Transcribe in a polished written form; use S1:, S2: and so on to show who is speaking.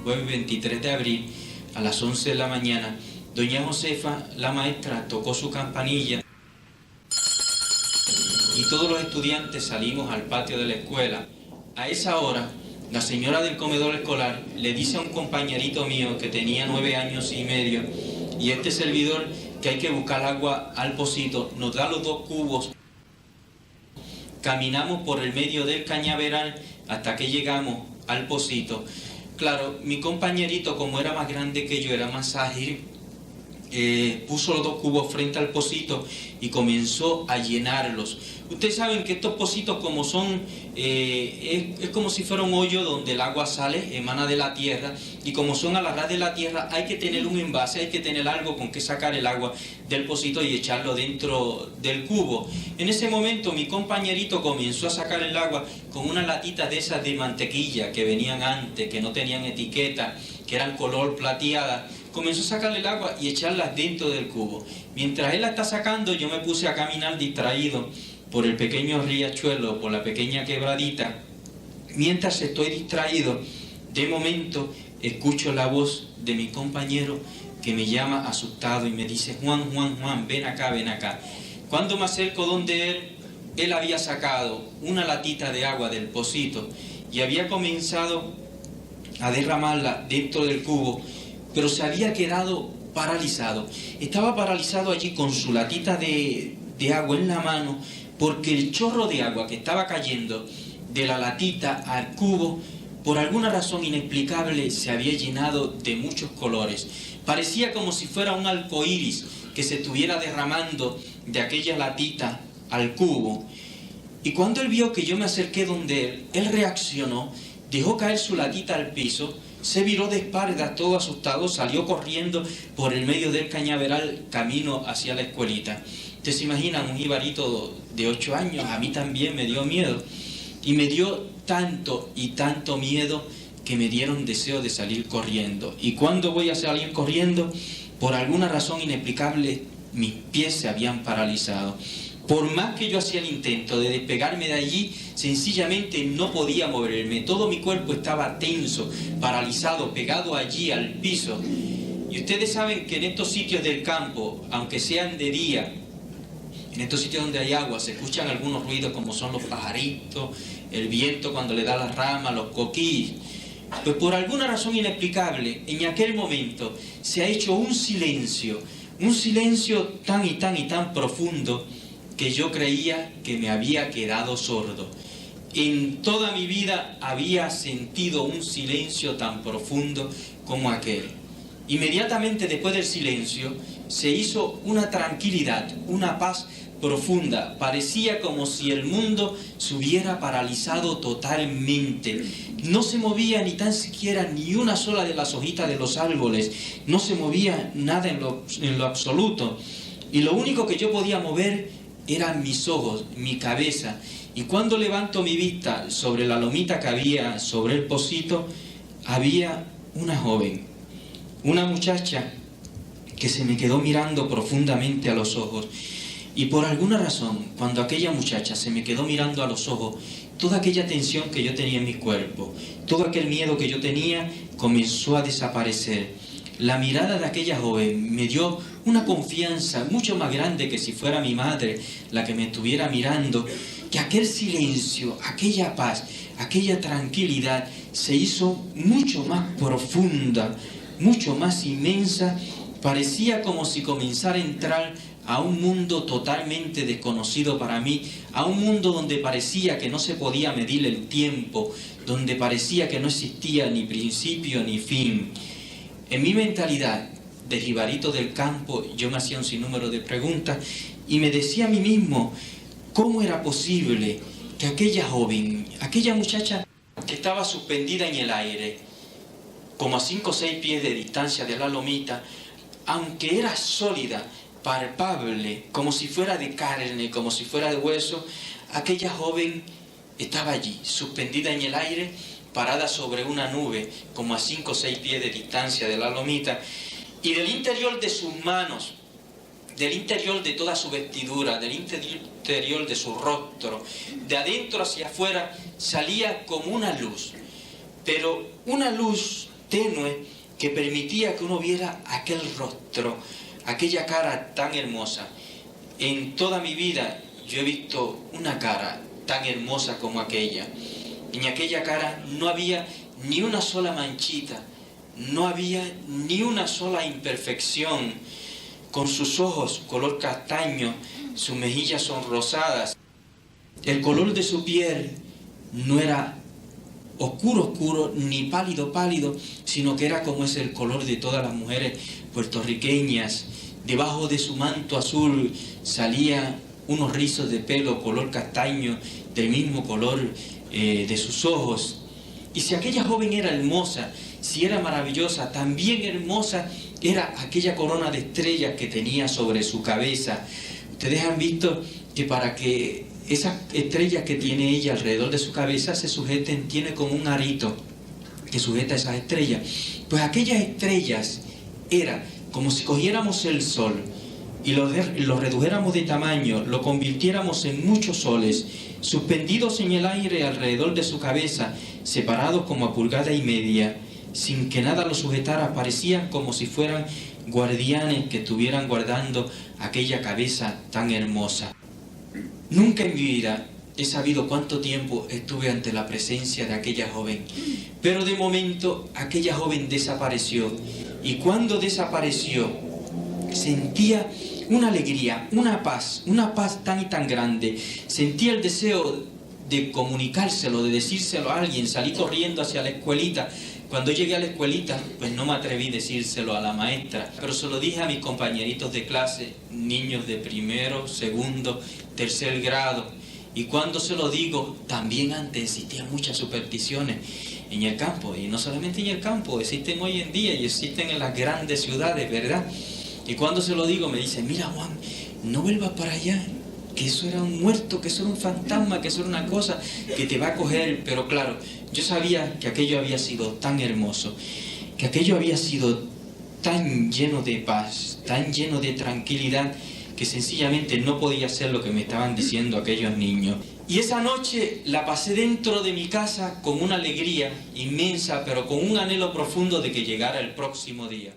S1: jueves 23 de abril, a las 11 de la mañana, doña Josefa, la maestra, tocó su campanilla y todos los estudiantes salimos al patio de la escuela. A esa hora, la señora del comedor escolar le dice a un compañerito mío que tenía 9 años y medio y este servidor que hay que buscar agua al pocito, nos da los 2 cubos. Caminamos por el medio del cañaveral hasta que llegamos al pocito. Claro, mi compañerito, como era más grande que yo, era más ágil, puso los 2 cubos frente al pocito y comenzó a llenarlos. Ustedes saben que estos pocitos, como son, es como si fuera un hoyo donde el agua sale, emana de la tierra, y como son a la ras de la tierra, hay que tener un envase, hay que tener algo con que sacar el agua del pocito y echarlo dentro del cubo. En ese momento mi compañerito comenzó a sacar el agua con una latita de esas de mantequilla que venían antes, que no tenían etiqueta, que eran color plateada. Comenzó a sacarle el agua y echarlas dentro del cubo. Mientras él la está sacando, yo me puse a caminar distraído por el pequeño riachuelo, por la pequeña quebradita. Mientras estoy distraído, de momento escucho la voz de mi compañero que me llama asustado y me dice: Juan, Juan, Juan, ven acá, ven acá. Cuando me acerco donde él había sacado una latita de agua del pocito y había comenzado a derramarla dentro del cubo, pero se había quedado paralizado. Estaba paralizado allí con su latita de agua en la mano, porque el chorro de agua que estaba cayendo de la latita al cubo, por alguna razón inexplicable, se había llenado de muchos colores. Parecía como si fuera un arco iris que se estuviera derramando de aquella latita al cubo. Y cuando él vio que yo me acerqué donde él reaccionó, dejó caer su latita al piso, se viró de espaldas todo asustado, salió corriendo por el medio del cañaveral camino hacia la escuelita. Ustedes se imaginan, un jibarito de 8 años, a mí también me dio miedo. Y me dio tanto y tanto miedo que me dieron deseo de salir corriendo. Y cuando voy a salir corriendo, por alguna razón inexplicable, mis pies se habían paralizado. Por más que yo hacía el intento de despegarme de allí, sencillamente no podía moverme. Todo mi cuerpo estaba tenso, paralizado, pegado allí al piso. Y ustedes saben que en estos sitios del campo, aunque sean de día, en estos sitios donde hay agua, se escuchan algunos ruidos como son los pajaritos, el viento cuando le da las ramas, los coquís. Pues por alguna razón inexplicable, en aquel momento se ha hecho un silencio tan y tan y tan profundo, que yo creía que me había quedado sordo. En toda mi vida había sentido un silencio tan profundo como aquel. Inmediatamente después del silencio se hizo una tranquilidad, una paz profunda. Parecía como si el mundo se hubiera paralizado totalmente. No se movía ni tan siquiera ni una sola de las hojitas de los árboles. No se movía nada en lo absoluto. Y lo único que yo podía mover eran mis ojos, mi cabeza. Y cuando levanto mi vista sobre la lomita que había sobre el pocito, había una joven, una muchacha que se me quedó mirando profundamente a los ojos. Y por alguna razón, cuando aquella muchacha se me quedó mirando a los ojos, toda aquella tensión que yo tenía en mi cuerpo, todo aquel miedo que yo tenía, comenzó a desaparecer. La mirada de aquella joven me dio una confianza mucho más grande que si fuera mi madre la que me estuviera mirando, que aquel silencio, aquella paz, aquella tranquilidad se hizo mucho más profunda, mucho más inmensa. Parecía como si comenzara a entrar a un mundo totalmente desconocido para mí, a un mundo donde parecía que no se podía medir el tiempo, donde parecía que no existía ni principio ni fin. En mi mentalidad de jibarito del campo, yo me hacía un sinnúmero de preguntas y me decía a mí mismo, ¿cómo era posible que aquella joven, aquella muchacha que estaba suspendida en el aire, como a 5 o 6 pies de distancia de la lomita, aunque era sólida, palpable, como si fuera de carne, como si fuera de hueso, aquella joven estaba allí, suspendida en el aire, parada sobre una nube, como a 5 o 6 pies de distancia de la lomita, y del interior de sus manos, del interior de toda su vestidura, del interior de su rostro, de adentro hacia afuera, salía como una luz, pero una luz tenue que permitía que uno viera aquel rostro, aquella cara tan hermosa. En toda mi vida yo he visto una cara tan hermosa como aquella. En aquella cara no había ni una sola manchita, no había ni una sola imperfección, con sus ojos color castaño, sus mejillas sonrosadas. El color de su piel no era oscuro, oscuro, ni pálido, pálido, sino que era como es el color de todas las mujeres puertorriqueñas. Debajo de su manto azul salían unos rizos de pelo color castaño, del mismo color de sus ojos. Y si aquella joven era hermosa, si era maravillosa, también hermosa era aquella corona de estrellas que tenía sobre su cabeza. Ustedes han visto que para que esas estrellas que tiene ella alrededor de su cabeza se sujeten, tiene como un arito que sujeta esas estrellas. Pues aquellas estrellas era como si cogiéramos el sol y lo redujéramos de tamaño, lo convirtiéramos en muchos soles, suspendidos en el aire alrededor de su cabeza, separados como a pulgada y media, sin que nada los sujetara. Parecían como si fueran guardianes que estuvieran guardando aquella cabeza tan hermosa. Nunca en mi vida he sabido cuánto tiempo estuve ante la presencia de aquella joven, pero de momento aquella joven desapareció, y cuando desapareció sentía una alegría, una paz tan y tan grande. Sentía el deseo de comunicárselo, de decírselo a alguien. Salí corriendo hacia la escuelita. Cuando llegué a la escuelita, pues no me atreví a decírselo a la maestra, pero se lo dije a mis compañeritos de clase, niños de primero, segundo, tercer grado. Y cuando se lo digo, también antes existían muchas supersticiones en el campo, y no solamente en el campo, existen hoy en día y existen en las grandes ciudades, ¿verdad? Y cuando se lo digo me dice: mira, Juan, no vuelvas para allá, que eso era un muerto, que eso era un fantasma, que eso era una cosa que te va a coger. Pero claro, yo sabía que aquello había sido tan hermoso, que aquello había sido tan lleno de paz, tan lleno de tranquilidad, que sencillamente no podía ser lo que me estaban diciendo aquellos niños. Y esa noche la pasé dentro de mi casa con una alegría inmensa, pero con un anhelo profundo de que llegara el próximo día.